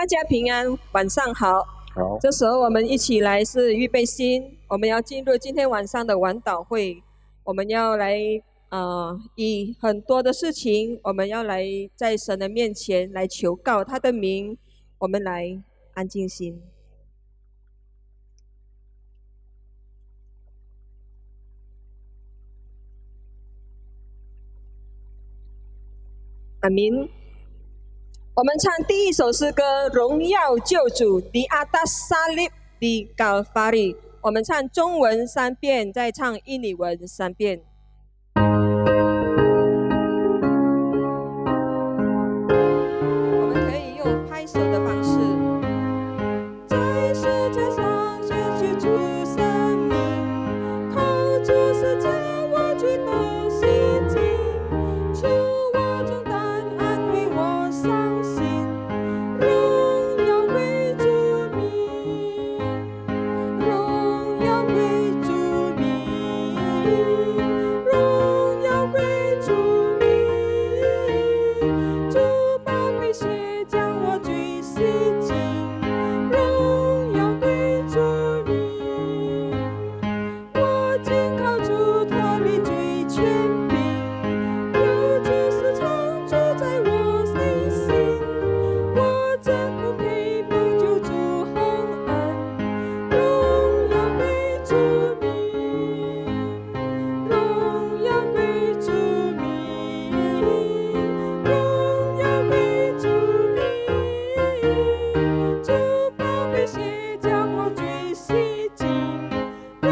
大家平安，晚上好。好，这时候我们一起来是预备心，我们要进入今天晚上的晚祷会。我们要来以很多的事情，我们要来在神的面前来求告他的名。我们来安静心。阿明。我们唱第一首诗歌《荣耀救主》Di atas salib di Kalvari。我们唱中文3遍，再唱印尼文3遍。我们可以用拍手的方式。在世界上失去主生命，靠主十架我罪得洗净，主我重担安慰我伤心，荣耀归主名，荣耀归主名，荣耀归主名，主宝贝血将我罪洗净，荣耀归主名，我紧靠主脱离罪权柄，有主时常住在我内心，我真不配蒙救主洪恩，荣耀归主名，荣耀归主名，荣耀归主名，主宝贝血将我罪洗净，荣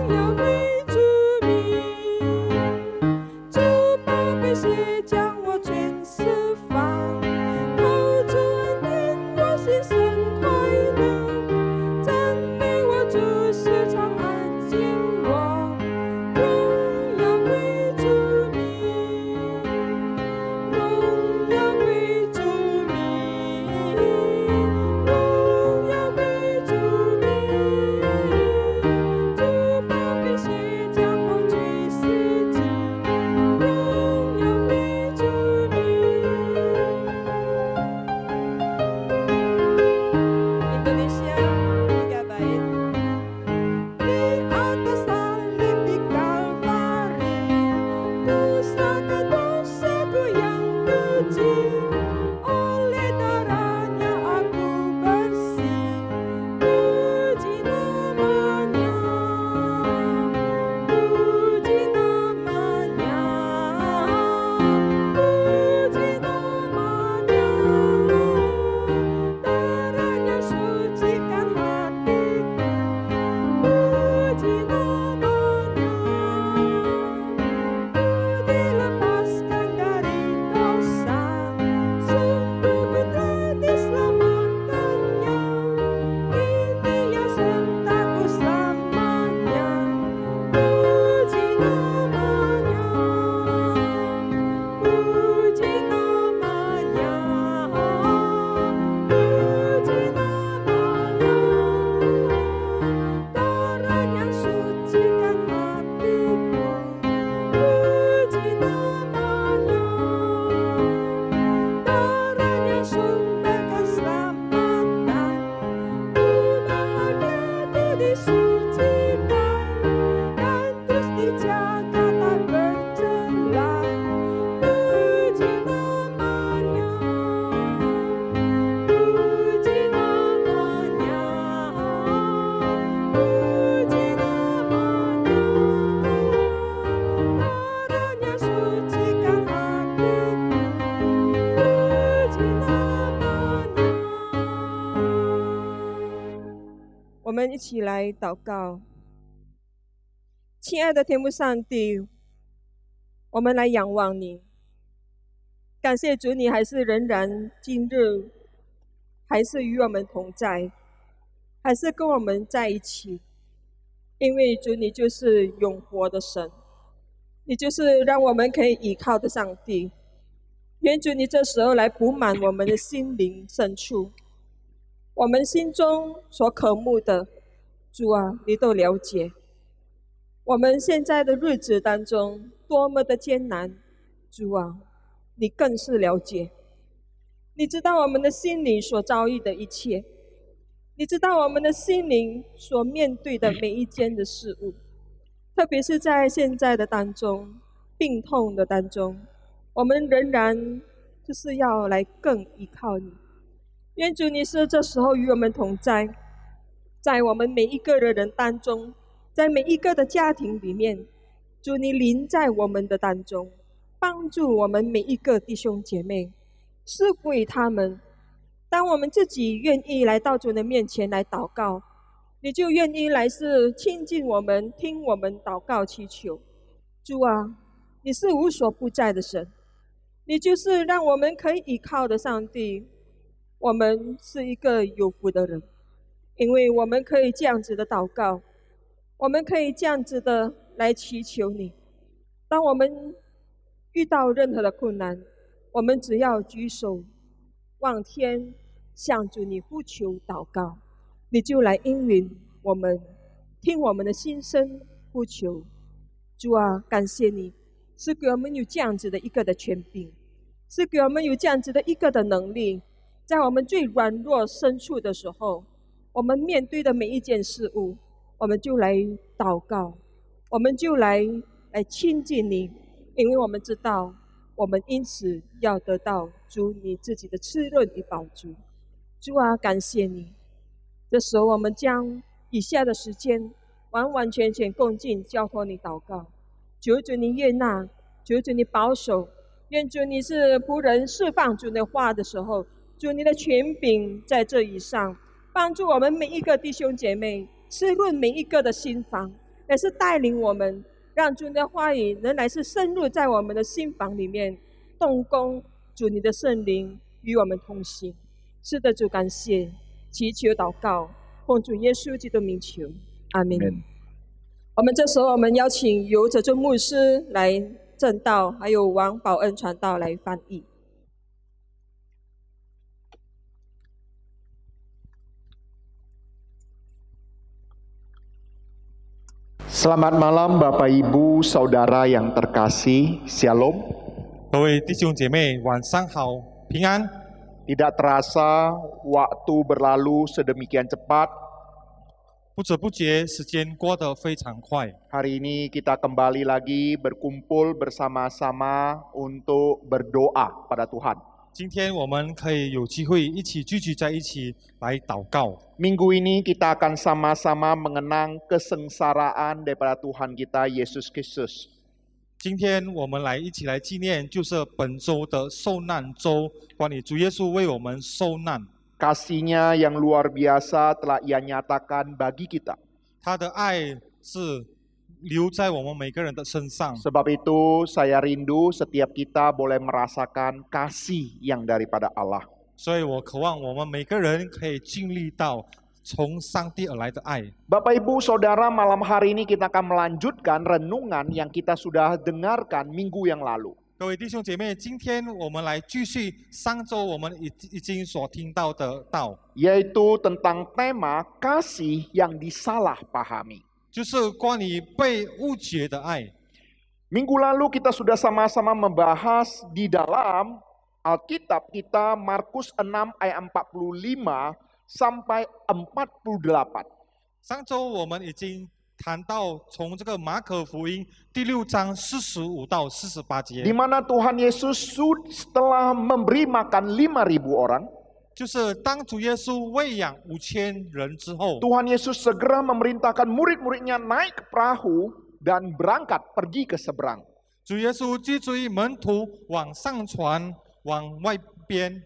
耀归主名，主宝贝血将我全释放，靠主恩典我心生快乐，赞美我主时常安静我，荣耀归主名，荣耀归主名，荣耀归主名，主宝贝血将我罪洗净，荣耀归主名。Indonesia, 3 bait. Di atas salib di Kalvari, dosakan dosaku yang keji, oleh darahnya aku bersih, puji namanya, puji namanya, puji namanya, darahnya sucikan hatiku, puji namanya, ku dilepaskan dari dosa, sungguh ku telah diselamatkannya, ini yang sertaku selamanya, puji namanya, puji namanya, puji namanya, darahnya sucikan hatiku, puji namanya, darahnya sumber keselamatan, ku bahagia ku disucikan, dan terus dijaga tak bercela, puji namanya, puji namanya, puji namanya, darahnya sucikan hatiku, puji namanya。我们一起来祷告。亲爱的天父上帝，我们来仰望你，感谢主，你还是仍然今日还是与我们同在，还是跟我们在一起，因为主你就是永活的神，你就是让我们可以依靠的上帝。愿主你这时候来补满我们的心灵深处，我们心中所渴慕的，主啊，你都了解。我们现在的日子当中多么的艰难，主啊，你更是了解。你知道我们的心灵所遭遇的一切，你知道我们的心灵所面对的每一件的事物，特别是在现在的当中，病痛的当中，我们仍然就是要来更依靠你。愿主你是这时候与我们同在，在我们每一个的人当中，在每一个的家庭里面，主你临在我们的当中，帮助我们每一个弟兄姐妹，赐福于他们。当我们自己愿意来到主的面前来祷告，你就愿意来是亲近我们，听我们祷告祈求。主啊，你是无所不在的神，你就是让我们可以依靠的上帝。我们是一个有福的人，因为我们可以这样子的祷告，我们可以这样子的来祈求你。当我们遇到任何的困难，我们只要举手望天，向主你呼求祷告，你就来应允我们，听我们的心声呼求。主啊，感谢你是给我们有这样子的一个的权柄，是给我们有这样子的一个的能力，在我们最软弱深处的时候，我们面对的每一件事物，我们就来祷告，我们就来亲近你，因为我们知道我们因此要得到主你自己的滋润与帮助。主啊，感谢你。这时候我们将以下的时间完完全全恭敬交托你祷告，求主你悦纳，求主你保守，愿主你是仆人释放主的话的时候，主你的权柄在这以上，帮助我们每一个弟兄姐妹，滋润每一个的心房，也是带领我们，让主你的话语能来是深入在我们的心房里面，动工。主你的圣灵与我们同行。是的，主，感谢，祈求祷告，奉主耶稣基督名求，阿们。我们这时候我们邀请由哲尊牧师来证道，还有王宝恩传道来翻译。Selamat malam Bapak Ibu Saudara yang terkasih, Shalom. 各位弟兄姐妹，晚上好，平安。Tidak terasa waktu berlalu sedemikian cepat. 不知不觉，时间过得非常快。 Hari ini kita kembali lagi berkumpul bersama-sama untuk berdoa pada Tuhan. 今天我们可以有机会一起聚集在一起来祷告。 Minggu ini kita akan sama-sama mengenang kesengsaraan daripada Tuhan kita Yesus Kristus. 今天我们一起来纪念，就是本周的受难周，关于主耶稣为我们受难。 Kasih-Nya yang luar biasa telah Ia nyatakan bagi kita. 他的爱是留在我们每个人的身上。 Sebab itu saya rindu setiap kita boleh merasakan kasih yang daripada Allah. 所以我渴望我们每个人可以经历到从上帝而来的爱。 Bapak Ibu Saudara, malam hari ini kita akan melanjutkan renungan yang kita sudah dengarkan minggu yang lalu. 各位弟兄姐妹，今天我们来继续上周我们已经所听到的道， Yaitu tentang tema kasih yang disalahpahami. 就是关于被误解的爱。 Minggu lalu kita sudah sama-sama membahas di dalam Alkitab kita Markus 6 ayat 45 sampai 48. 上周我们已经谈到从这个马可福音第6章45到48节， Di mana Tuhan Yesus setelah memberi makan 5.000 orang, 就是当主耶稣喂养5000人之后， Tuhan Yesus segera memerintahkan murid-muridnya naik ke perahu dan berangkat pergi ke seberang. 主耶稣追追门徒往上船，往外边。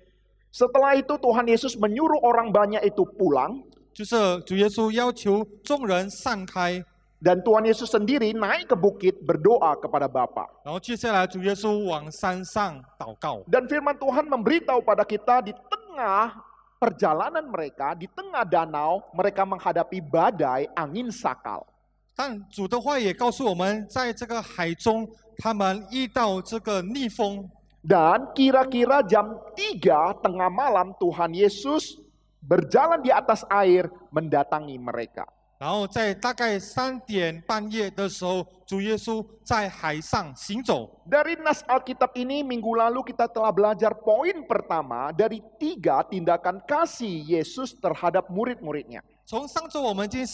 Setelah itu Tuhan Yesus menyuruh orang banyak itu pulang, 就是主耶稣要求众人散开， dan Tuhan Yesus sendiri naik ke bukit berdoa kepada Bapa. 然后接下来主耶稣往山上祷告。 Dan firman Tuhan memberitahu pada kita di tengah perjalanan mereka, di tengah danau, mereka menghadapi badai angin sakal. 但主的话也告诉我们，在这个海中，他们遇到这个逆风。 Dan kira-kira jam 3 tengah malam Tuhan Yesus berjalan di atas air mendatangi mereka. 然后在大概3点半夜的时候，主耶稣在海上行走。 Dari nas Alkitab ini minggu lalu kita telah belajar poin pertama dari 3 tindakan kasih Yesus terhadap murid-muridnya. 从上周我们已经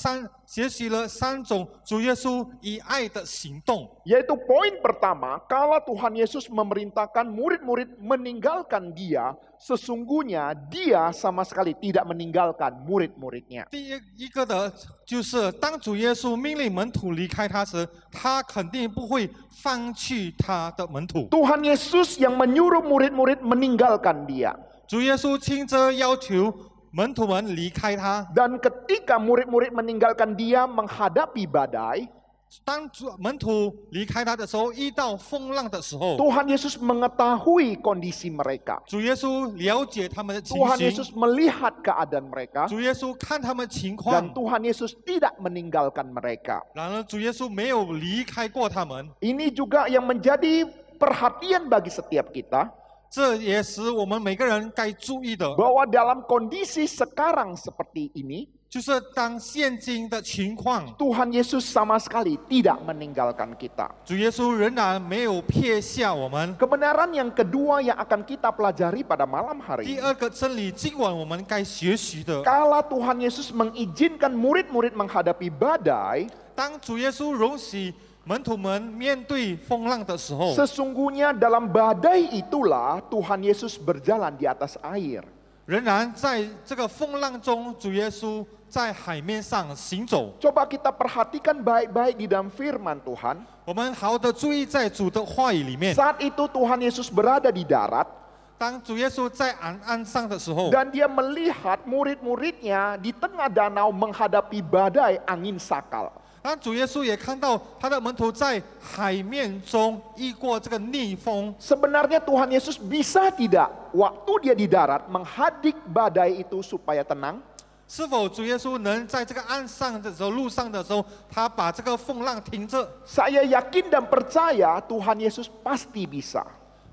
学习了3种主耶稣以爱的行动， Yaitu poin pertama, kala Tuhan Yesus memerintahkan murid-murid meninggalkan dia, sesungguhnya dia sama sekali tidak meninggalkan murid-muridnya. 第一个的就是当主耶稣命令门徒离开他时，他肯定不会放弃他的门徒。 Tuhan Yesus yang menyuruh murid-murid meninggalkan dia. 主耶稣亲自要求门徒们离开他。 Dan ketika murid-murid meninggalkan dia menghadapi badai, 当门徒离开他的时候，遇到风浪的时候， Tuhan Yesus mengetahui kondisi mereka. 主耶稣了解他们的情 Tuhan 形， Yesus melihat keadaan mereka. 主耶稣看他们情 Dan 况， Tuhan Yesus tidak meninggalkan mereka. 然而主耶稣没有离开过他们。 Ini juga yang menjadi perhatian bagi setiap kita. 这也是我们每个人该注意的， Bahwa dalam kondisi sekarang seperti ini, 就是当现今的情况， Tuhan Yesus sama sekali tidak meninggalkan kita. 主耶稣仍然没有撇下我们。 Kebenaran yang kedua yang akan kita pelajari pada malam hari 第 ini. 二个真理，今晚我们该学习的， Kala Tuhan Yesus mengizinkan murid-murid menghadapi badai, 当主耶稣容许门徒们面对风浪的时候， sesungguhnya dalam badai itulah Tuhan Yesus berjalan di atas air. 仍然在这个风浪中，主耶稣在海面上行走。 Coba kita perhatikan baik-baik di dalam firman Tuhan. 我们好好的注意在主的话语里面。 Saat itu Tuhan Yesus berada di darat 当主耶稣在岸上的时候， dan dia melihat murid-muridnya di tengah danau menghadapi badai angin sakal. 当主耶稣也看到他的门徒在海面中遇过这个逆风， Sebenarnya Tuhan Yesus bisa tidak waktu dia di darat menghadik badai itu supaya tenang? 是否主耶稣能在这个岸上的时候、路上的时候，他把这个风浪停着？ Saya yakin dan percaya Tuhan Yesus pasti bisa.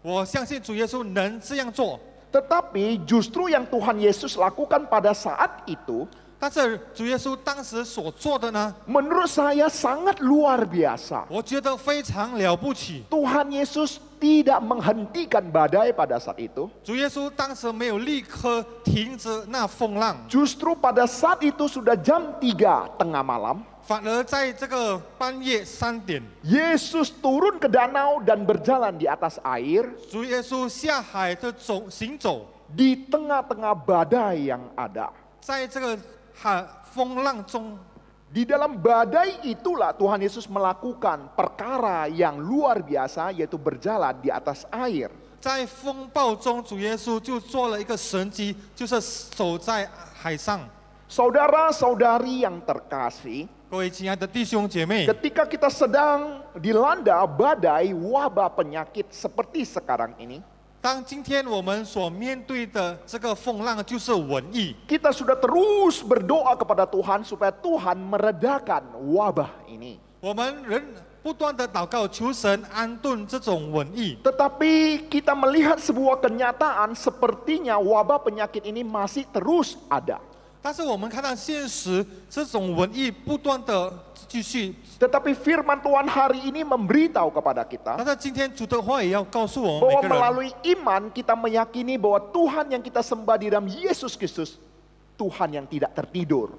我相信主耶稣能这样做。 Tetapi justru yang Tuhan Yesus lakukan pada saat itu, 但是主耶稣当时所做的呢， menurut saya sangat luar biasa. 我觉得非常了不起。 Tuhan Yesus tidak menghentikan badai pada saat itu. 主耶稣当时没有立刻停止那风浪， Justru pada saat itu sudah jam 3 tengah malam. 反而在这个半夜3点， Yesus turun ke danau dan berjalan di atas air 主耶稣下海的行走， di tengah-tengah badai yang ada. 在这个风浪中， Di dalam badai itulah Tuhan Yesus melakukan perkara yang luar biasa, yaitu berjalan di atas air. 在风暴中，主耶稣就做了一个神迹，就是走在海上。 Saudara-saudari yang terkasih, 各位亲爱的弟兄姐妹， ketika kita sedang dilanda badai wabah penyakit seperti sekarang ini, 当今天我们所面对的这个风浪就是瘟疫， kita sudah terus berdoa kepada Tuhan supaya Tuhan meredakan wabah ini. 我们人不断的祷告，求神安顿这种瘟疫。 Tetapi kita melihat sebuah kenyataan sepertinya wabah penyakit ini masih terus ada. 但是我们看到现实，这种瘟疫不断的继续。 Tetapi firman Tuhan hari ini memberitahu kepada kita 但是今天主的话也要告诉我们 bahwa 每个人， melalui iman kita meyakini bahwa Tuhan yang kita sembah di dalam Yesus Kristus, Tuhan yang tidak tertidur.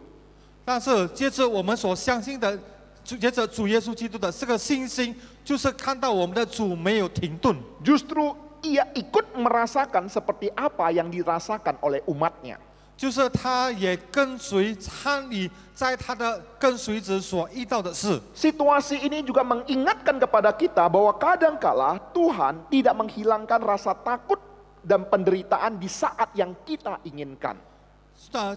但是接着我们所相信的，接着主耶稣基督的这个信心，就是看到我们的主没有停顿， Justru ia ikut merasakan seperti apa yang dirasakan oleh umatnya. 就是他也跟随参与在他的跟随者所遇到的事。 Situasi ini juga mengingatkan kepada kita bahwa kadangkala Tuhan tidak menghilangkan rasa takut dan penderitaan di saat yang kita inginkan.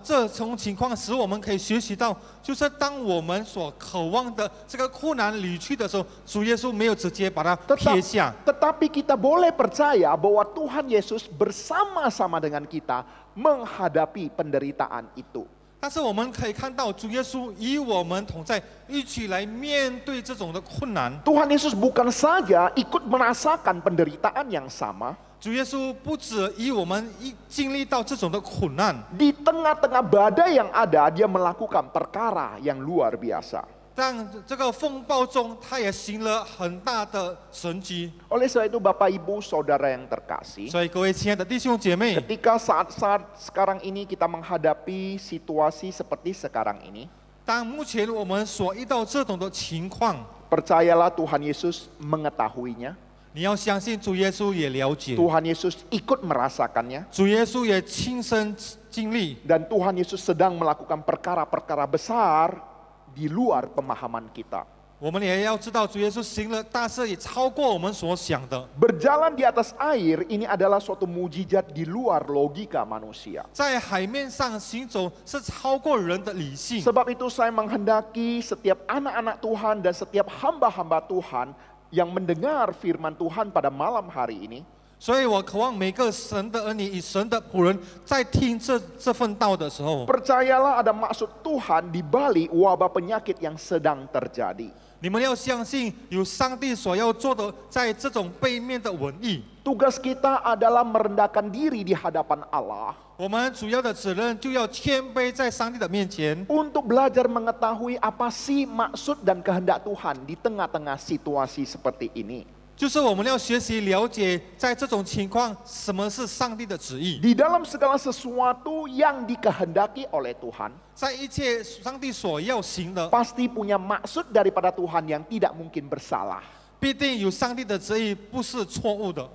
这种情况使我们可以学习到，就是当我们所渴望的这个困难离去的时候，主耶稣没有直接把它撇下。 Tetapi kita boleh percaya bahwa Tuhan Yesus bersama-sama dengan kita menghadapi penderitaan itu. 但是我们可以看到，主耶稣与我们同在，一起来面对这种的困难。 Tuhan Yesus bukan saja ikut merasakan penderitaan yang sama, 主耶稣不止以我们经历到这种的苦难， Di tengah-tengah badai yang ada, dia melakukan perkara yang luar biasa. 但这个风暴中，他也行了很大的神迹。 Oleh sebab itu Bapak Ibu Saudara yang terkasih, 所以各位亲爱的弟兄姐妹， ketika saat-saat sekarang ini kita menghadapi situasi seperti sekarang ini, 当目前我们所遇到这种的情况， percayalah Tuhan Yesus mengetahuinya, 你要相信主耶稣也了解， Tuhan Yesus ikut merasakannya, 主耶稣也亲身经历， dan Tuhan Yesus sedang melakukan perkara-perkara besar di luar pemahaman kita. 我们也要知道主耶稣行了大事，也超过我们所想的。 Berjalan di atas air ini adalah suatu mujizat di luar logika manusia. 在海面上行走是超过人的理性， Sebab itu saya menghendaki setiap anak-anak Tuhan dan setiap hamba-hamba Tuhan yang mendengar firman Tuhan pada malam hari ini, 所以我渴望每个神的儿女与神的仆人在听这份道的时候， percayalah ada maksud Tuhan di balik wabah penyakit yang sedang terjadi. 你们要相信有上帝所要做的，在这种背面的文艺。 Tugas kita adalah merendahkan diri di hadapan Allah 我们主要的责任就要谦卑在上帝的面前， untuk belajar mengetahui apa sih maksud dan kehendak Tuhan di tengah-tengah situasi seperti ini. 就是我们要学习了解，在这种情况，什么是上帝的旨意。 Di dalam segala sesuatu yang dikehendaki oleh Tuhan, 在一切上帝所要行的， pasti punya maksud daripada Tuhan yang tidak mungkin bersalah. 必定有上帝的旨意，不是错误的。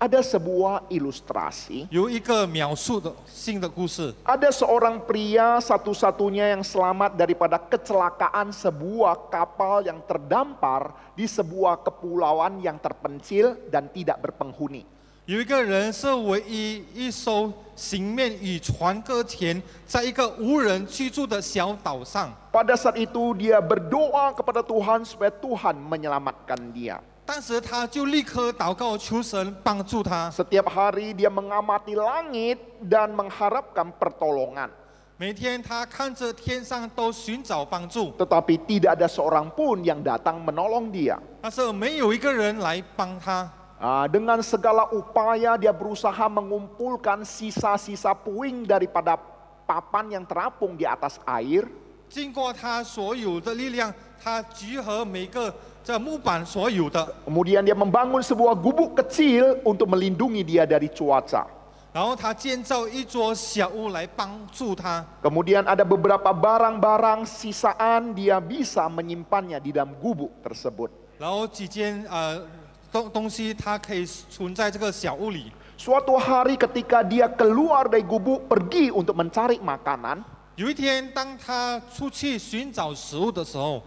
Ada sebuah ilustrasi. 有一个描述的新的故事， Ada seorang pria satu-satunya yang selamat daripada kecelakaan sebuah kapal yang terdampar di sebuah kepulauan yang terpencil dan tidak berpenghuni. 有一个人是唯一一艘行面与船搁浅，在一个无人居住的小岛上。 Pada saat itu dia berdoa kepada Tuhan supaya Tuhan menyelamatkan dia. 当时他就立刻祷告求神帮助他， Setiap hari dia mengamati langit dan mengharapkan pertolongan. 每天他看着天上都寻找帮助， Tetapi tidak ada seorang pun yang datang menolong dia. 但是没有一个人来帮他。 Dengan segala upaya dia berusaha mengumpulkan sisa-sisa puing daripada papan yang terapung di atas air. 经过他所有的力量，他集合每个这木板所有的， Kemudian dia membangun sebuah gubuk kecil untuk melindungi dia dari cuaca. 然后他建造一座小屋来帮助他。 Kemudian ada beberapa barang-barang sisaan dia bisa menyimpannya di dalam gubuk tersebut. 然后几件东西，它可以存在这个小屋里。 Suatu hari ketika dia keluar dari gubuk pergi untuk mencari makanan, 有一天，当他出去寻找食物的时候，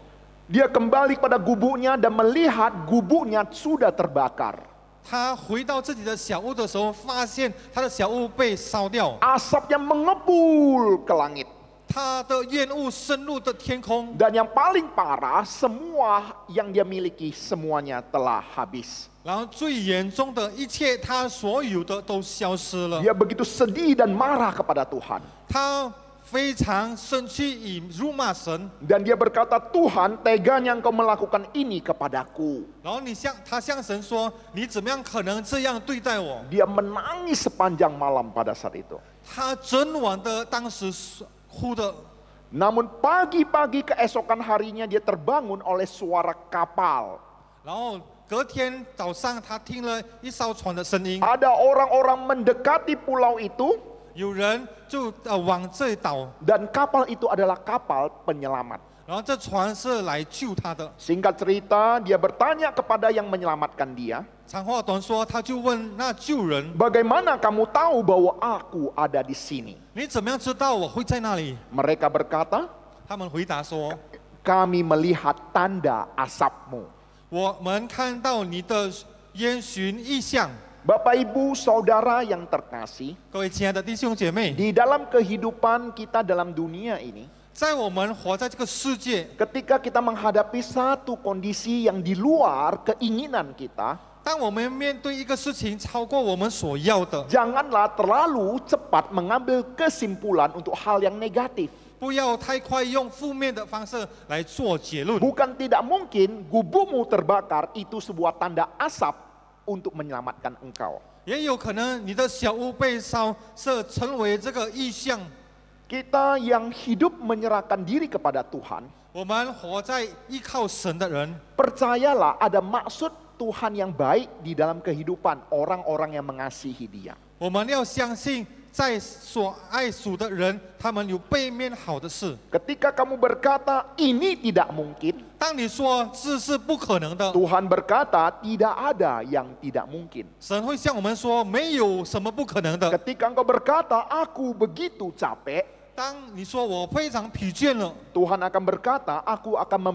dia kembali pada gubuknya dan melihat gubuknya sudah terbakar. 他回到自己的小屋的时候，发现他的小屋被烧掉， Asapnya mengepul ke langit. 他的烟雾深入的天空。 Dan yang paling parah, semua yang dia miliki semuanya telah habis. 然后最严重的一切，他所有的都消失了。 Dia begitu sedih dan marah kepada Tuhan. 他非常生气，以辱骂神。 Dan dia berkata, Tuhan, teganya engkau melakukan ini kepadaku. 然后他向神说：“你怎么样可能这样对待我 Dia menangis sepanjang malam pada saat itu.？” 他整晚的当时哭的。 Namun pagi-pagi keesokan harinya dia terbangun oleh suara kapal. 然后隔天早上，他听了一艘船的声音， Ada orang-orang mendekati pulau itu 有人就往这里倒， dan kapal itu adalah kapal penyelamat. 然后这船是来救他的。 Singkat cerita, dia bertanya kepada yang menyelamatkan dia, 长话短说，他就问那救人 bagaimana kamu tahu bahwa aku ada di sini? 你怎么样知道我会在那里？ Mereka berkata, 他们回答说： kami melihat tanda asapmu. 我们看到你的烟熏异象。 Bapak Ibu Saudara yang terkasih, 各位亲爱的弟兄姐妹， di dalam kehidupan kita dalam dunia ini, 在我们活在这个世界， ketika kita menghadapi satu kondisi yang di luar keinginan kita, 当我们面对一个事情超过我们所要的， janganlah terlalu cepat mengambil kesimpulan untuk hal yang negatif. 不要太快用负面的方式来做结论。 Bukan tidak mungkin gubukmu terbakar itu sebuah tanda asap untuk menyelamatkan engkau. 也有可能你的小屋被烧，是成为这个意象。 Kita yang hidup menyerahkan diri kepada Tuhan, 我们活在依靠神的人， percayalah ada maksud Tuhan yang baik di dalam kehidupan orang-orang yang mengasihi Dia. 我们要相信，在所爱属的人，他们有背面好的事。 Ketika kamu berkata ini tidak mungkin, 当你说这是不可能的， Tuhan berkata tidak ada yang tidak mungkin. 神会向我们说，没有什么不可能的。 Ketika engkau berkata aku begitu capek, 当你说我非常疲倦了， Tuhan akan berkata aku akan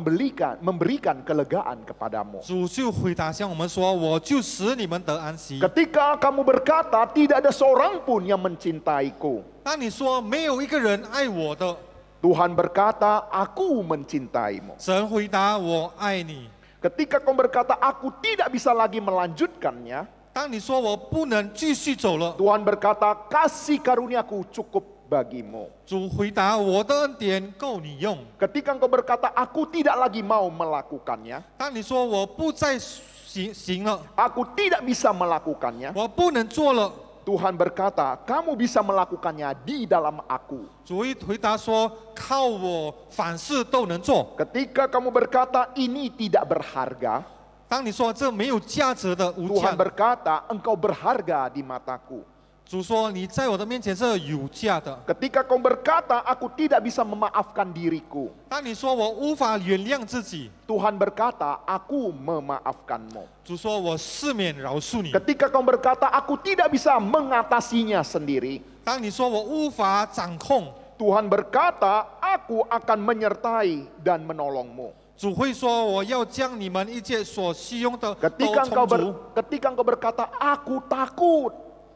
memberikan kelegaan kepadamu. 主就回答向我们说，我就使你们得安息。 Ketika kamu berkata tidak ada seorang pun yang mencintaiku, 当你说没有一个人爱我的， Tuhan berkata aku mencintaimu. 神回答我爱你。 Ketika kamu berkata aku tidak bisa lagi melanjutkannya, 当你说我不能继续走了， Tuhan berkata kasih karuniaku cukup bagimu. 主回答我的恩典够你用。 Ketika engkau berkata aku tidak lagi mau melakukannya, 当你说我不再行了， aku tidak bisa melakukannya, 我不能做了， Tuhan berkata kamu bisa melakukannya di dalam aku. 主一回答说靠我凡事都能做。 Ketika kamu berkata ini tidak berharga, 当你说这没有价值的无 Tuhan 价， berkata engkau berharga di mataku. 主说你在我的面前是有价的。 Ketika kau berkata aku tidak bisa memaafkan diriku, 当你说我无法原谅自己， Tuhan berkata aku memaafkanmu. 主说我赦免饶恕你。 Ketika kau berkata aku tidak bisa mengatasinya sendiri, 当你说我无法掌控， Tuhan berkata aku akan menyertai dan menolongmu. 主会说我要将你们一切所需用的都 Ketika engkau berkata aku takut,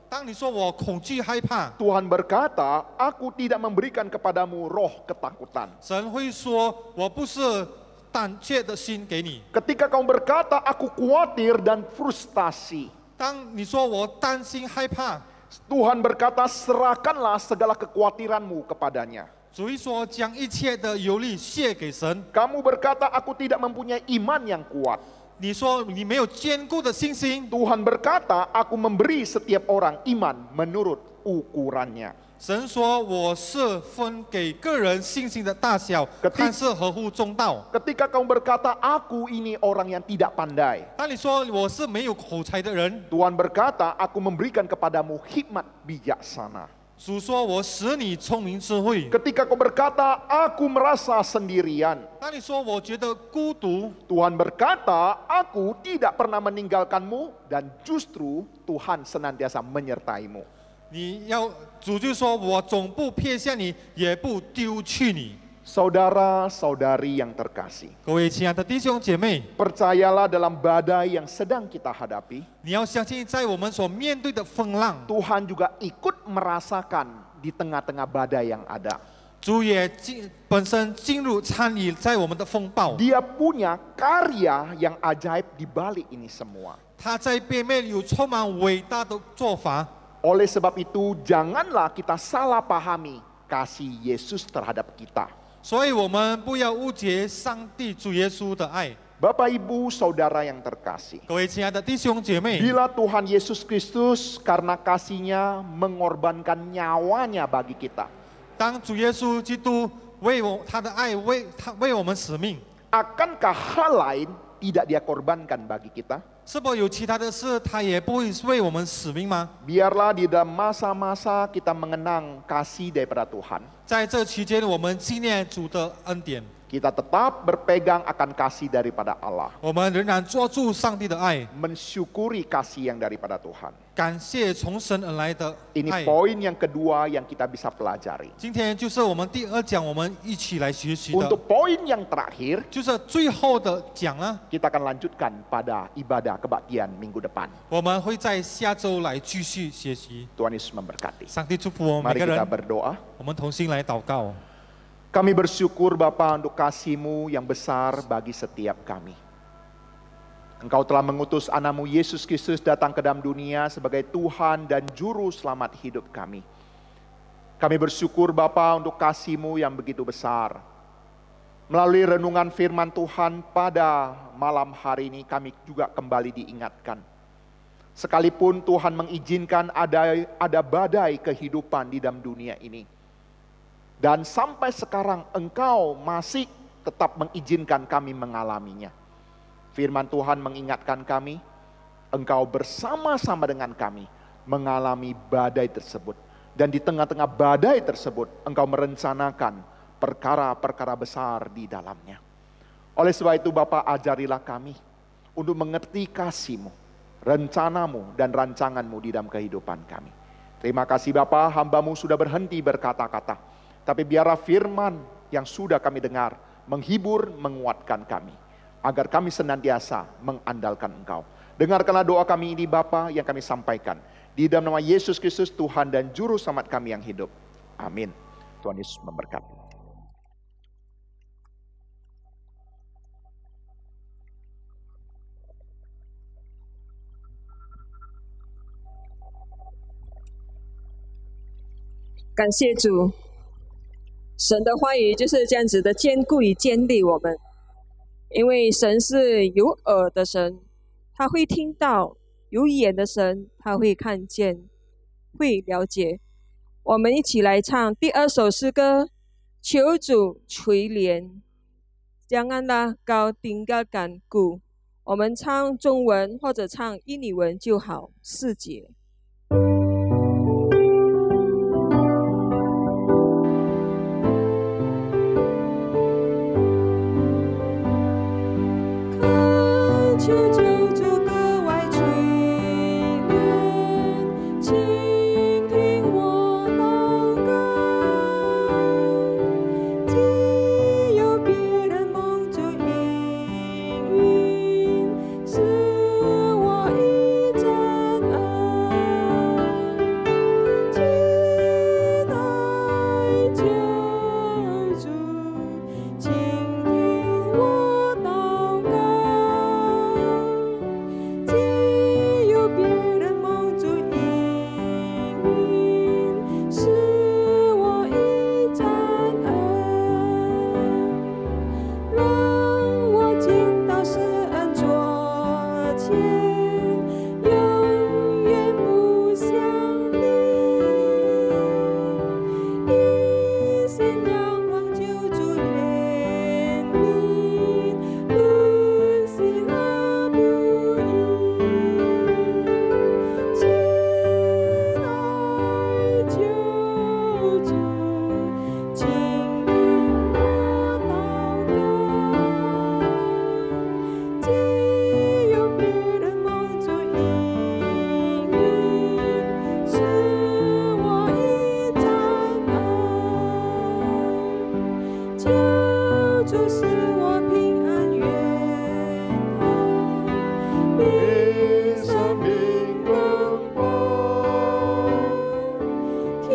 当你说我恐惧害怕， Tuhan berkata aku tidak memberikan kepadamu roh ketakutan. 神会说我不是胆怯的心给你。 Ketika kau berkata aku khawatir dan frustasi, 当你说我担心害怕， Tuhan berkata serahkanlah segala kekhawatiranmu kepadanya. 主会说将一切的忧虑卸给神。 Kamu berkata aku tidak mempunyai iman yang kuat. 你说你没有坚固的信心， Tuhan berkata aku memberi setiap orang iman menurut ukurannya. 神说我是分给个人信心的大小，看是合乎中道。 Ketika kamu berkata aku ini orang yang tidak pandai, 当你说我是没有口才的人， Tuhan berkata aku memberikan kepadamu hikmat bijaksana. 主说我使你聪明智慧。 Ketika kau berkata aku merasa sendirian, 当你说我觉得孤独， Tuhan berkata aku tidak pernah meninggalkanmu dan justru Tuhan senantiasa menyertaimu. 主就说我总不撇下你，也不丢弃你。 Saudara-saudari yang terkasih, 各位亲爱的弟兄姐妹， percayalah dalam badai yang sedang kita hadapi, 你要相信，在我们所面对的风浪， Tuhan juga ikut merasakan di tengah-tengah badai yang ada. 主也本身进入参与在我们的风暴。 Dia punya karya yang ajaib di balik ini semua. 他在背面有充满伟大的做法。 Oleh sebab itu, janganlah kita salah pahami kasih Yesus terhadap kita. 所以我们不要误解上帝主耶稣的爱。 Bapak Ibu Saudara yang terkasih, 各位亲爱的弟兄姐妹， bila Tuhan Yesus Kristus karena kasih-Nya mengorbankan nyawanya bagi kita, 当主耶稣基督为他的爱为我们使命， akankah hal lain tidak Dia korbankan bagi kita? 是否有其他的事他也不会为我们使命吗？ Biarlah di dalam masa-masa kita mengenang kasih daripada Tuhan, 在这期间，我们纪念主的恩典， kita tetap berpegang akan kasih daripada Allah, 我们仍然抓住上帝的爱， mensyukuri kasih yang daripada Tuhan. 感谢从神而来的 Ini 爱。 poin yang kedua yang kita bisa pelajari. 今天就是我们第二讲，我们一起来学习的， Untuk poin yang terakhir, 就是最后的讲呢， kita akan lanjutkan pada ibadah kebaktian minggu depan. 我们会在下周来继续学习。 Tuhan Yesus memberkati. 上帝祝福我们每 Mari 个 kita 人， berdoa. 我们同心来祷告。 Kami bersyukur Bapa untuk kasih-Mu yang besar bagi setiap kami. Engkau telah mengutus Anak-Mu Yesus Kristus datang ke dalam dunia sebagai Tuhan dan Juru Selamat hidup kami. Kami bersyukur Bapa untuk kasih-Mu yang begitu besar. Melalui renungan firman Tuhan pada malam hari ini kami juga kembali diingatkan Sekalipun Tuhan mengizinkan ada badai kehidupan di dalam dunia ini. Dan sampai sekarang Engkau masih tetap mengizinkan kami mengalaminya. Firman Tuhan mengingatkan kami, Engkau bersama-sama dengan kami mengalami badai tersebut. Dan di tengah-tengah badai tersebut, Engkau merencanakan perkara-perkara besar di dalamnya. Oleh sebab itu Bapa, ajarilah kami untuk mengerti kasih-Mu, rencanamu dan rancanganmu di dalam kehidupan kami. Terima kasih Bapa, hamba-Mu sudah berhenti berkata-kata. Tapi biarlah firman yang sudah kami dengar menghibur, menguatkan kami. Agar kami senantiasa mengandalkan Engkau. Dengarkanlah doa kami ini Bapa yang kami sampaikan. Di dalam nama Yesus Kristus Tuhan dan Juru Selamat kami yang hidup. Amin. Tuhan Yesus memberkati.感谢主，神的话语就是这样子的坚固与建立我们。因为神是有耳的神，他会听到；有眼的神，他会看见，会了解。我们一起来唱第2首诗歌，求主垂怜，将安拉高顶个感顾。我们唱中文或者唱印尼文就好，4节。求救主格外垂怜，倾听我祷告。既有别人蒙主应允，是我一真恩。亲爱救主，倾听我祷告。既有别人蒙主应允，是我一真恩。让我进到施恩座前，永远不相离。一心仰望救主怜悯，不喜恶不义。亲爱救主，请听我祷告。既有别人蒙主应允，是我一真恩。救主是我平安源头，比生命更宝。天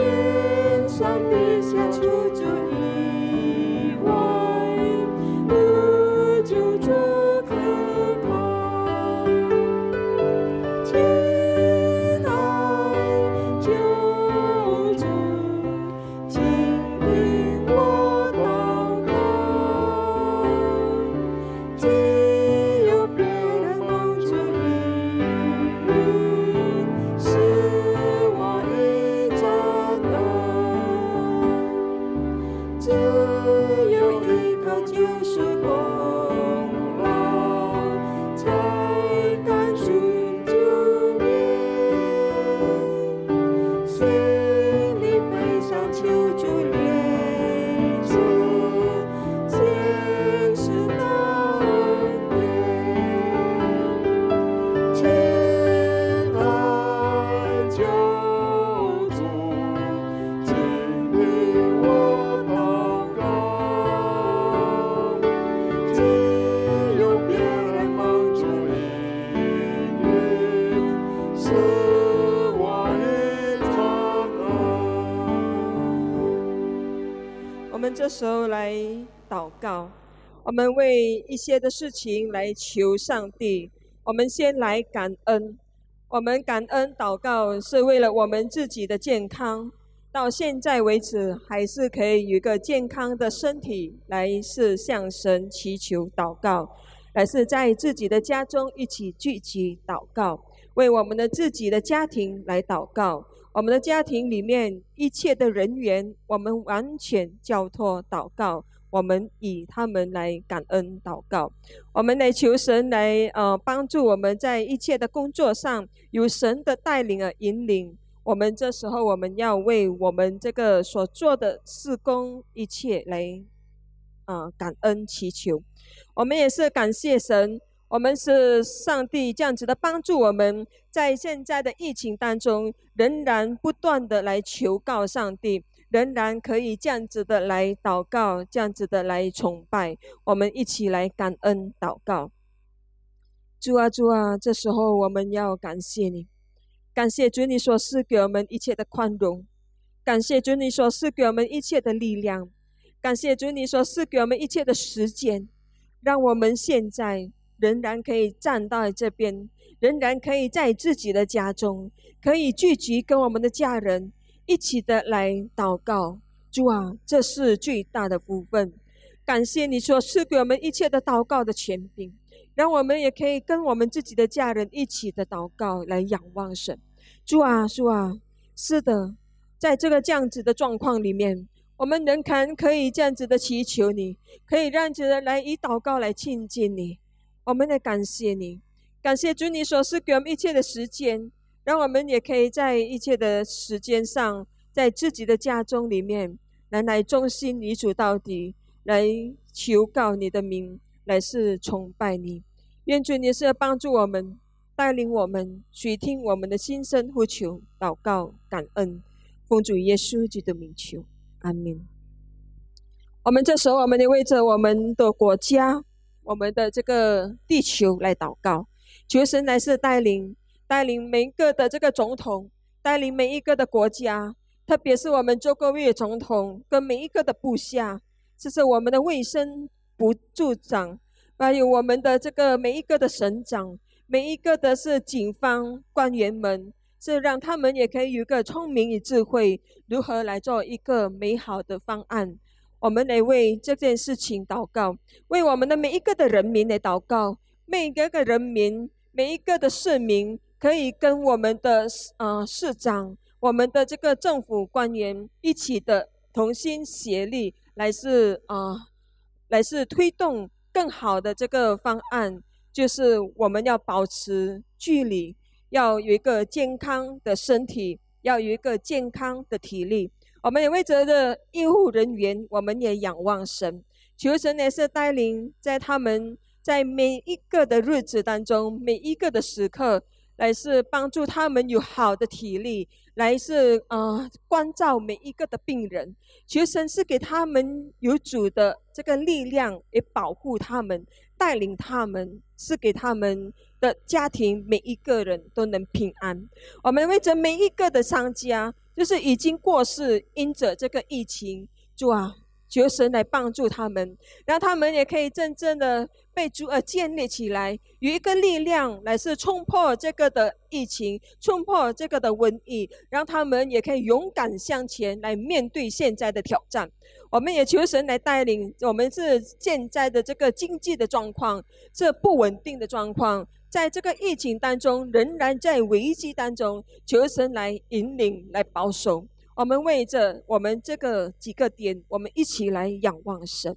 上地下除主以外，无救主可靠。亲爱救主，请听我祷告。既有别人蒙主应允，是我一真恩。只有依靠救赎功劳，才敢寻主面。心里悲伤求主怜悯，现实的恩典。亲爱救主，请听我祷告。既有别人蒙主应允，是我一真恩。我们这时候来祷告，我们为一些的事情来求上帝。我们先来感恩，我们感恩祷告是为了我们自己的健康，到现在为止还是可以有一个健康的身体来是向神祈求祷告，来是在自己的家中一起聚集祷告。为我们的自己的家庭来祷告。我们的家庭里面一切的人员，我们完全交托祷告，我们以他们来感恩祷告。我们来求神来帮助我们在一切的工作上有神的带领和引领。我们这时候我们要为我们这个所做的事工一切来感恩祈求。我们也是感谢神，我们是上帝这样子的帮助我们，在现在的疫情当中仍然不断的来求告上帝，仍然可以这样子的来祷告，这样子的来崇拜。我们一起来感恩祷告。主啊主啊，这时候我们要感谢你，感谢主你所赐给我们一切的宽容，感谢主你所赐给我们一切的力量，感谢主你所赐给我们一切的时间，让我们现在仍然可以站到这边，仍然可以在自己的家中可以聚集跟我们的家人一起的来祷告。主啊，这是最大的福分，感谢你所赐给我们一切的祷告的权柄，让我们也可以跟我们自己的家人一起的祷告来仰望神。主啊主啊，是的，在这个这样子的状况里面，我们仍然可以这样子的祈求你，可以让子的来以祷告来亲近你。我们也感谢你，感谢主你所赐给我们一切的时间，让我们也可以在一切的时间上，在自己的家中里面来忠心你主到底，来求告你的名，来是崇拜你。愿主你是帮助我们，带领我们，垂听我们的心声呼求祷告感恩，奉主耶稣基督的名求，阿们。我们这时候我们也为着我们的国家，我们的这个地球来祷告，求神来是带领每一个的这个总统，带领每一个的国家，特别是我们周国伟总统跟每一个的部下，这是我们的卫生部部长，还有我们的这个每一个的省长，每一个的是警方官员们，是让他们也可以有一个聪明与智慧，如何来做一个美好的方案。我们来为这件事情祷告，为我们的每一个的人民来祷告，每一个人民，每一个的市民可以跟我们的市长，我们的这个政府官员一起的同心协力，来是推动更好的这个方案，就是我们要保持距离，要有一个健康的身体，要有一个健康的体力。我们也为着的医护人员，我们也仰望神，求神也是带领在他们在每一个的日子当中，每一个的时刻，来是帮助他们有好的体力，来是关照每一个的病人。求神是给他们有主的这个力量，也保护他们，带领他们，是给他们的家庭每一个人都能平安。我们为着每一个的商家，就是已经过世，因着这个疫情，主啊，求神来帮助他们，让他们也可以真正的被主建立起来，有一个力量来是冲破这个的疫情，冲破这个的瘟疫，让他们也可以勇敢向前来面对现在的挑战。我们也求神来带领我们，是现在的这个经济的状况，这不稳定的状况，在这个疫情当中仍然在危机当中，求神来引领来保守。我们为着我们这个几个点，我们一起来仰望神。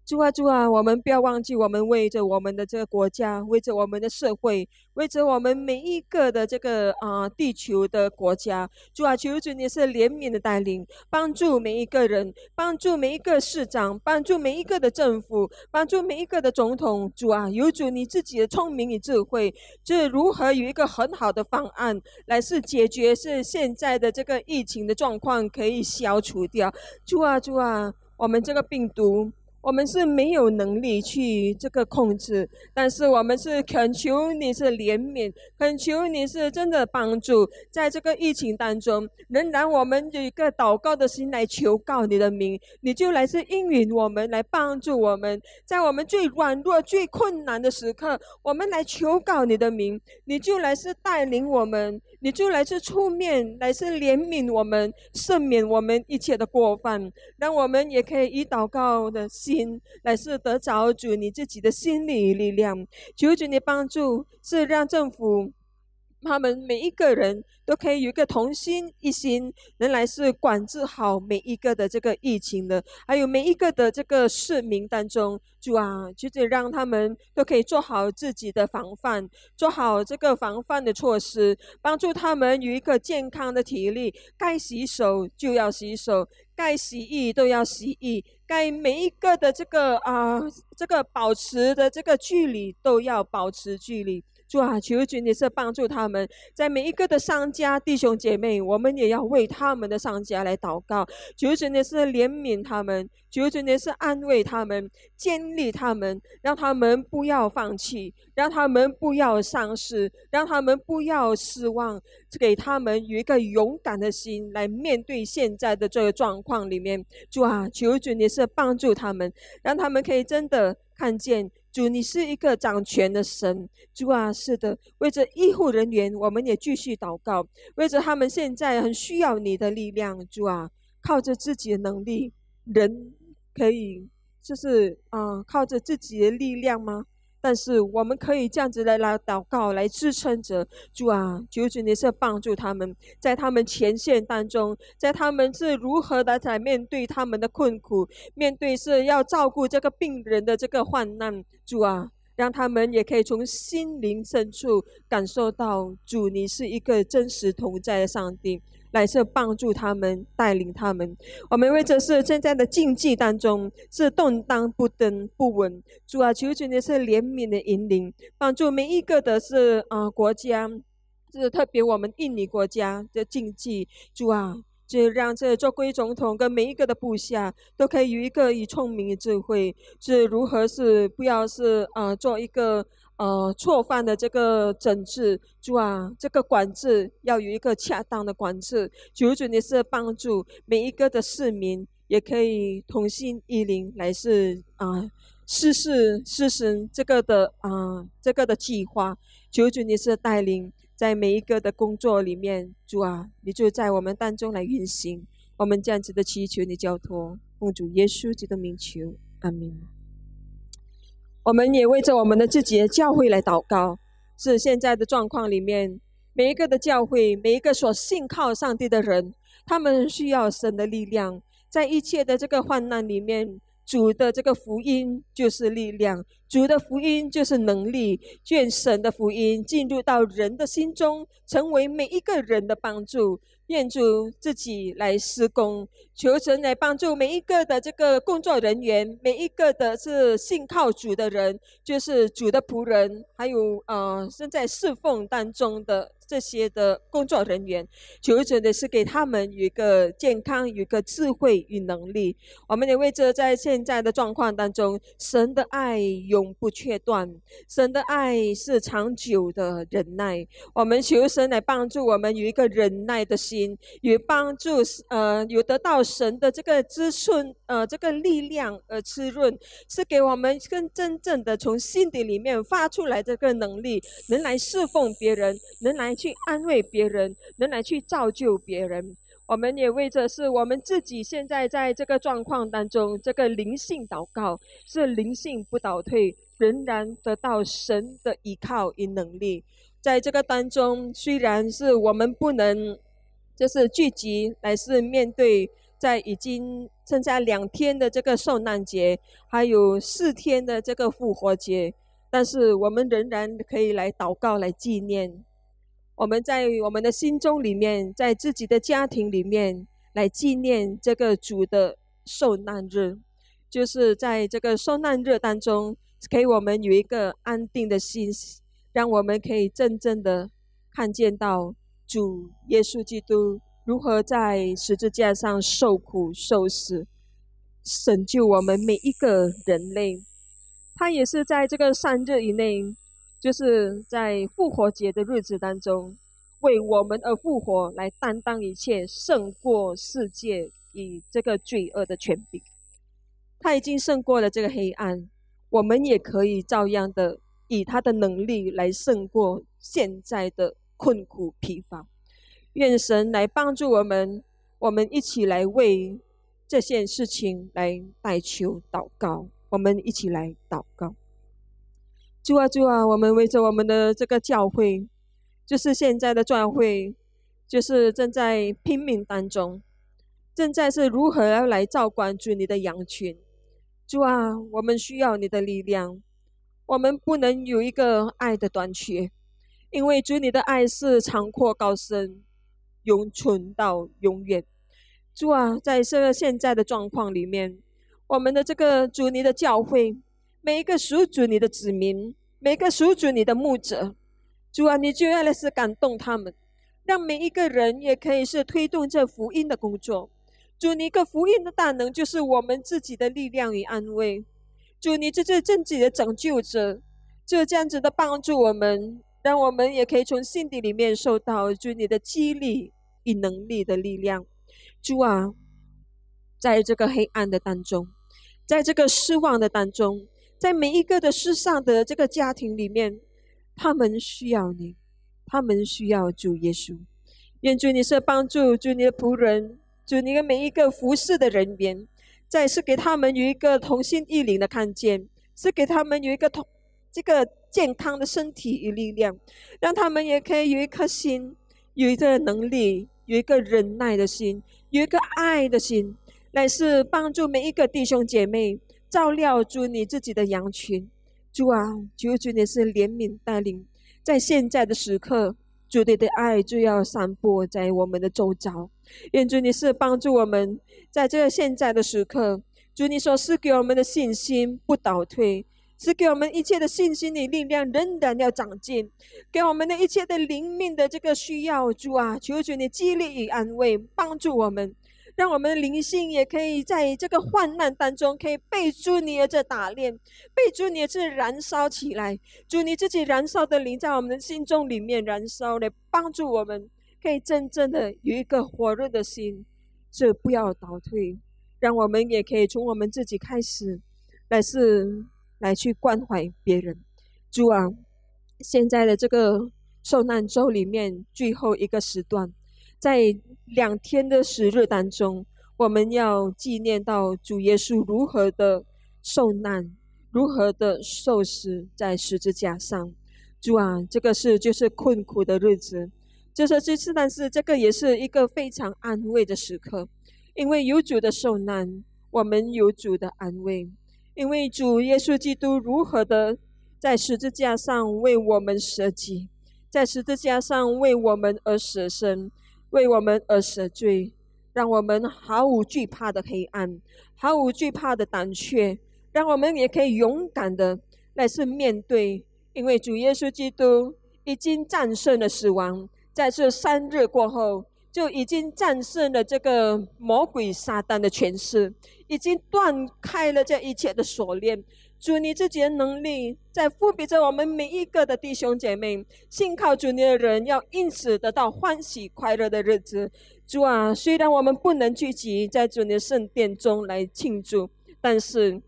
主啊主啊，我们不要忘记，我们为着我们的这个国家，为着我们的社会，为着我们每一个的这个地球的国家，主啊，求主你是怜悯的带领，帮助每一个人，帮助每一个市长，帮助每一个的政府，帮助每一个的总统。主啊，有主你自己的聪明与智慧，就是如何有一个很好的方案来是解决是现在的这个疫情的状况可以消除掉。主啊主啊，我们这个病毒我们是没有能力去这个控制，但是我们是恳求你是怜悯，恳求你是真的帮助，在这个疫情当中，仍然我们有一个祷告的心来求告你的名，你就来是应允我们，来帮助我们，在我们最软弱最困难的时刻，我们来求告你的名，你就来是带领我们，你就来是出面，来是怜悯我们，赦免我们一切的过犯，让我们也可以以祷告的心来是得着主你自己的心理力量。求主你帮助，是让政府他们每一个人都可以有一个同心一心，能来是管制好每一个的这个疫情的，还有每一个的这个市民当中，主啊，就是让他们都可以做好自己的防范，做好这个防范的措施，帮助他们有一个健康的体力，该洗手就要洗手，该洗衣都要洗衣，该每一个的这个保持的这个距离都要保持距离。主啊，求主你是帮助他们，在每一个的商家弟兄姐妹，我们也要为他们的商家来祷告。求主你是怜悯他们，求主你是安慰他们，建立他们，让他们不要放弃，让他们不要丧失，让他们不要失望，给他们有一个勇敢的心来面对现在的这个状况里面。主啊，求主你是帮助他们，让他们可以真的看见主你是一个掌权的神。主啊，是的，为着医护人员我们也继续祷告，为着他们现在很需要你的力量。主啊，靠着自己的能力，人可以就是靠着自己的力量吗？但是我们可以这样子来祷告，来支撑着。主啊，求主你是帮助他们，在他们前线当中，在他们是如何的在面对他们的困苦，面对是要照顾这个病人的这个患难。主啊，让他们也可以从心灵深处感受到主你是一个真实同在的上帝，来是帮助他们，带领他们。我们为着是现在的经济当中是动荡不登不稳，主啊，求主你是怜悯的引领，帮助每一个的是国家，是特别我们印尼国家的经济。主啊，就让这做归总统跟每一个的部下都可以有一个以聪明的智慧，是如何是不要是做一个错犯的这个整治。主啊，这个管制要有一个恰当的管制。求主你是帮助每一个的市民也可以同心一灵来是实行这个的计划。求主你是带领在每一个的工作里面。主啊，你就在我们当中来运行。我们这样子的祈求你交托，奉主耶稣基督的名求，阿们。我们也为着我们的自己的教会来祷告，是现在的状况里面，每一个的教会，每一个所信靠上帝的人，他们需要神的力量。在一切的这个患难里面，主的这个福音就是力量，主的福音就是能力。愿神的福音进入到人的心中，成为每一个人的帮助。愿主自己来施工，求神来帮助每一个的这个工作人员，每一个的是信靠主的人，就是主的仆人，还有正在侍奉当中的这些的工作人员。求主的是给他们有一个健康，有一个智慧与能力。我们也为着在现在的状况当中，神的爱永不切断，神的爱是长久的忍耐。我们求神来帮助我们有一个忍耐的心，有帮助有得到神的这个滋润这个力量滋润，是给我们更真正的从心底里面发出来这个能力，能来侍奉别人，能来去安慰别人，能来去造就别人。我们也为着是我们自己现在在这个状况当中，这个灵性祷告，是灵性不倒退，仍然得到神的依靠与能力。在这个当中，虽然是我们不能就是聚集来是面对在已经剩下2天的这个受难节，还有4天的这个复活节，但是我们仍然可以来祷告，来纪念。我们在我们的心中里面，在自己的家庭里面来纪念这个主的受难日，就是在这个受难日当中，给我们有一个安定的心，让我们可以真正的看见到主耶稣基督如何在十字架上受苦受死，拯救我们每一个人类。他也是在这个3日以内，就是在复活节的日子当中，为我们而复活，来担当一切，胜过世界以这个罪恶的权柄。他已经胜过了这个黑暗，我们也可以照样的以他的能力来胜过现在的困苦疲乏。愿神来帮助我们，我们一起来为这件事情来代求祷告。我们一起来祷告。主啊，主啊，我们为着我们的这个教会，就是现在的教会，就是正在拼命当中，正在是如何要来照管主你的羊群。主啊，我们需要你的力量，我们不能有一个爱的短缺，因为主你的爱是长阔高深，永存到永远。主啊，在这个现在的状况里面，我们的这个主你的教会，每一个属主你的子民，每一个属主你的牧者，主啊，你就要来是感动他们，让每一个人也可以是推动这福音的工作。主，你一个福音的大能，就是我们自己的力量与安慰。主，你这是自己的拯救者，就这样子的帮助我们，让我们也可以从心底里面受到主你的激励与能力的力量。主啊，在这个黑暗的当中，在这个失望的当中，在每一个的世上的这个家庭里面，他们需要你，他们需要主耶稣。愿主你是帮助主你的仆人，主你的每一个服侍的人员，再是给他们有一个同心一灵的看见，是给他们有一个这个健康的身体与力量，让他们也可以有一颗心，有一个能力，有一个忍耐的心，有一个爱的心，来是帮助每一个弟兄姐妹，照料主你自己的羊群。主啊，求主你是怜悯带领，在现在的时刻，主你的爱就要散播在我们的周遭。愿主你是帮助我们，在这个现在的时刻，主你所赐给我们的信心不倒退，赐给我们一切的信心的力量仍然要长进，给我们的一切的灵命的这个需要。主啊，求主你激励与安慰，帮助我们，让我们的灵性也可以在这个患难当中，可以被主你的这打炼，被主你的这燃烧起来。主你自己燃烧的灵在我们的心中里面燃烧，来帮助我们可以真正的有一个火热的心，是不要倒退，让我们也可以从我们自己开始，来去关怀别人。主啊，现在的这个受难周里面最后一个时段，在2天的时日当中，我们要纪念到主耶稣如何的受难，如何的受死在十字架上。主啊，这个就是困苦的日子，但是这个也是一个非常安慰的时刻，因为有主的受难，我们有主的安慰，因为主耶稣基督如何的在十字架上为我们舍己，在十字架上为我们而舍身，为我们而舍罪，让我们毫无惧怕的黑暗，毫无惧怕的胆怯，让我们也可以勇敢的来是面对，因为主耶稣基督已经战胜了死亡，在这3日过后，就已经战胜了这个魔鬼撒旦的权势，已经断开了这一切的锁链。主你自己的能力在赋予着我们每一个的弟兄姐妹，信靠主你的人要因此得到欢喜快乐的日子。主啊，虽然我们不能聚集在主你的圣殿中来庆祝，但是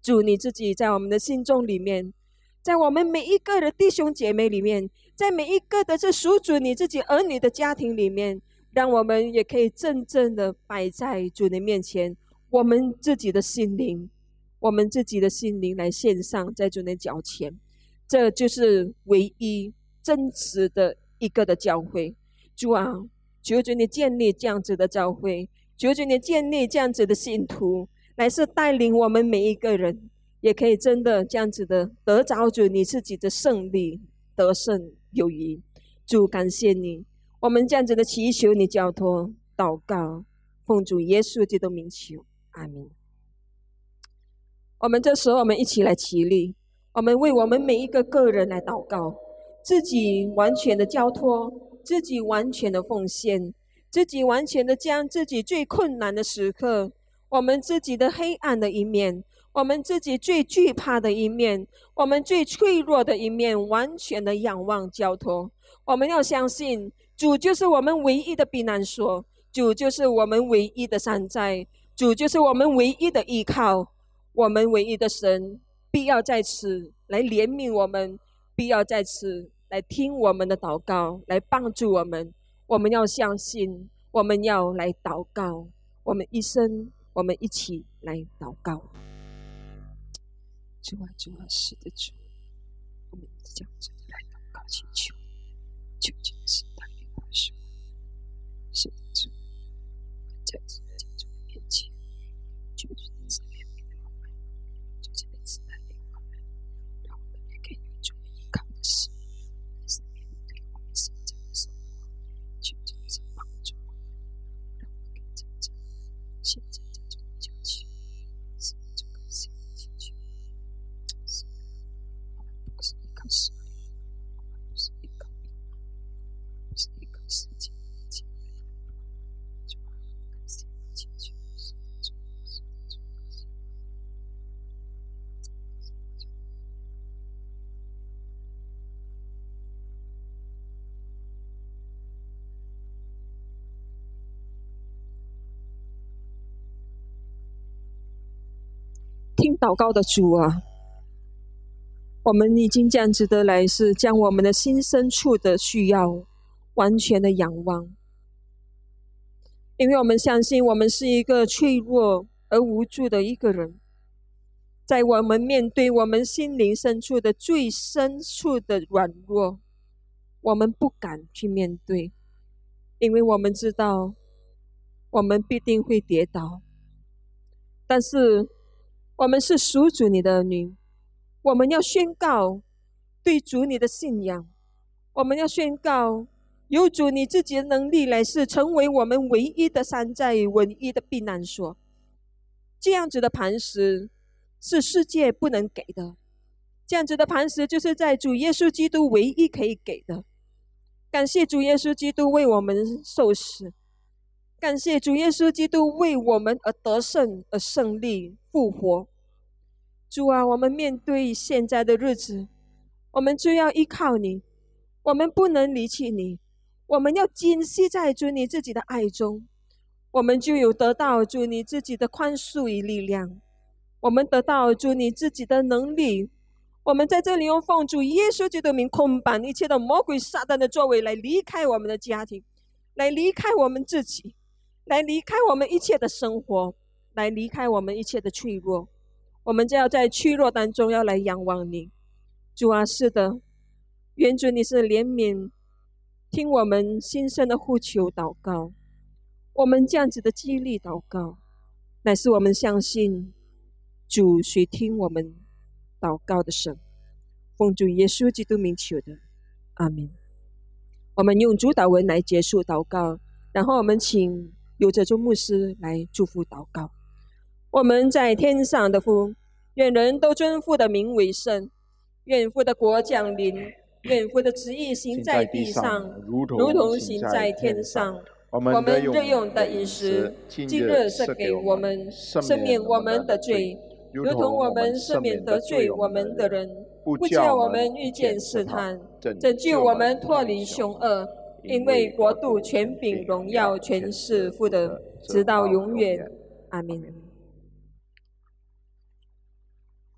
主你自己在我们的心中里面，在我们每一个的弟兄姐妹里面，在每一个的这属主你自己儿女的家庭里面，让我们也可以真正的摆在主的面前，我们自己的心灵，我们自己的心灵来献上在主的脚前。这就是唯一真实的一个的教会。主啊，求主你建立这样子的教会，求主你建立这样子的信徒，来是带领我们每一个人也可以真的这样子的得着主你自己的胜利，得胜有余。主，感谢你，我们这样子的祈求你交托祷告，奉主耶稣基督名求，阿们。我们这时候我们一起来起立，我们为我们每一个个人来祷告，自己完全的交托，自己完全的奉献，自己完全的将自己最困难的时刻，我们自己的黑暗的一面，我们自己最惧怕的一面，我们最脆弱的一面，完全的仰望交托。我们要相信主就是我们唯一的避难所，主就是我们唯一的山寨，主就是我们唯一的依靠，我们唯一的神必要在此来怜悯我们，必要在此来听我们的祷告，来帮助我们。我们要相信，我们要来祷告，我们一生，我们一起来祷告。主啊，主啊，是的主，我们这样子来祷告祈求。求主是带领我说，是主在主面前，求主的慈怜悯我们，求主的慈带领我们，让我们也可以有主依靠的事，是面对我们现在的生活，求主是帮助我们，让我们可以真正现在在主的教区，是主的心进去。我们不是依靠实力，我们不是依靠命，不是依靠世界。听祷告的主啊，我们已经这样子的来，是将我们的心深处的需要完全的仰望，因为我们相信我们是一个脆弱而无助的一个人，在我们面对我们心灵深处的最深处的软弱，我们不敢去面对，因为我们知道我们必定会跌倒。但是我们是属主你的儿女，我们要宣告对主你的信仰，我们要宣告有主你自己的能力来是成为我们唯一的山寨，唯一的避难所。这样子的磐石是世界不能给的，这样子的磐石就是在主耶稣基督唯一可以给的。感谢主耶稣基督为我们受死，感谢主耶稣基督为我们而得胜，而胜利复活。主啊，我们面对现在的日子，我们就要依靠你，我们不能离弃你，我们要坚系在主你自己的爱中，我们就有得到主你自己的宽恕与力量，我们得到主你自己的能力。我们在这里用奉主耶稣基督的名控板一切的魔鬼撒旦的作为，来离开我们的家庭，来离开我们自己，来离开我们一切的生活，来离开我们一切的脆弱。我们就要在脆弱当中要来仰望你。主啊，是的，愿主你是怜悯，听我们心声的呼求祷告。我们这样子的激励祷告，乃是我们相信主谁听我们祷告的神。奉主耶稣基督名求的，阿们。我们用主祷文来结束祷告，然后我们请刘哲忠牧师来祝福祷告。我们在天上的父，愿人都尊父的名为圣，愿父的国降临，愿父的旨意行在地上，如同行在天上。我们日用的饮食，今日赐给我们，赦免我们的罪，如同我们赦免得罪我们的人，不叫我们遇见试探，拯救我们脱离凶恶。因为国度、权柄、荣耀全是父的，直到永远。阿们。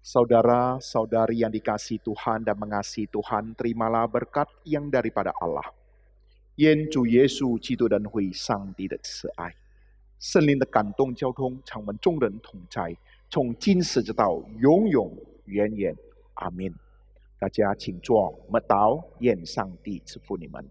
Saudara-saudari yang dikasihi Tuhan dan mengasihi Tuhan, terimalah berkat yang daripada Allah. 愿主耶稣基督的恩惠、上帝的慈爱、圣灵的感动交通，常我们众人同在，从今时直到永永远远。阿们。大家请坐，默祷，愿上帝赐福你们。